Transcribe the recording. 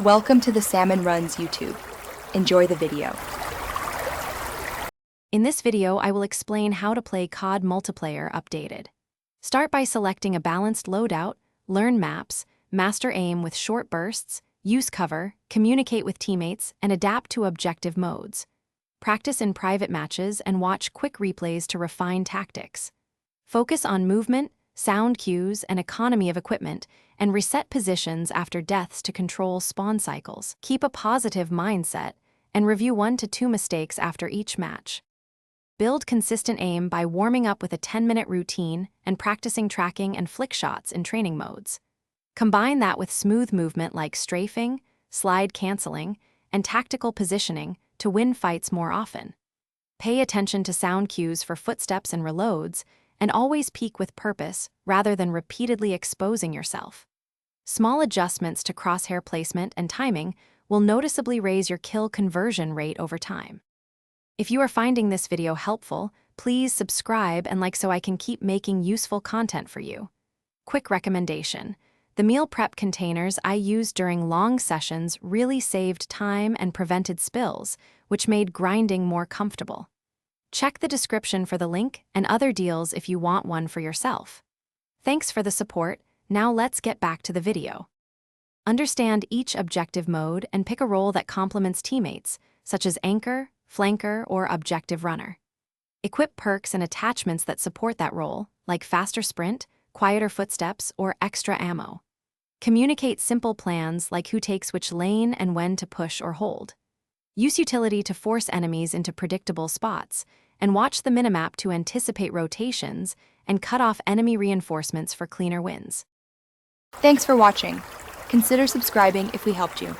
Welcome to the Salmon Runs YouTube. Enjoy the video. In this video, I will explain how to play COD multiplayer updated. Start by selecting a balanced loadout, learn maps, master aim with short bursts, use cover, communicate with teammates, and adapt to objective modes. Practice in private matches and watch quick replays to refine tactics. Focus on movement, sound cues, and economy of equipment, and reset positions after deaths to control spawn cycles. Keep a positive mindset, and review 1 to 2 mistakes after each match. Build consistent aim by warming up with a 10-minute routine and practicing tracking and flick shots in training modes. Combine that with smooth movement like strafing, slide canceling, and tactical positioning to win fights more often. Pay attention to sound cues for footsteps and reloads, and always peek with purpose rather than repeatedly exposing yourself. Small adjustments to crosshair placement and timing will noticeably raise your kill conversion rate over time. If you are finding this video helpful, please subscribe and like so I can keep making useful content for you. Quick recommendation: the meal prep containers I used during long sessions really saved time and prevented spills, which made grinding more comfortable. Check the description for the link and other deals if you want one for yourself. Thanks for the support. Now let's get back to the video. Understand each objective mode and pick a role that complements teammates, such as anchor, flanker, or objective runner. Equip perks and attachments that support that role, like faster sprint, quieter footsteps, or extra ammo. Communicate simple plans like who takes which lane and when to push or hold. Use utility to force enemies into predictable spots, and watch the minimap to anticipate rotations and cut off enemy reinforcements for cleaner wins. Thanks for watching. Consider subscribing if we helped you.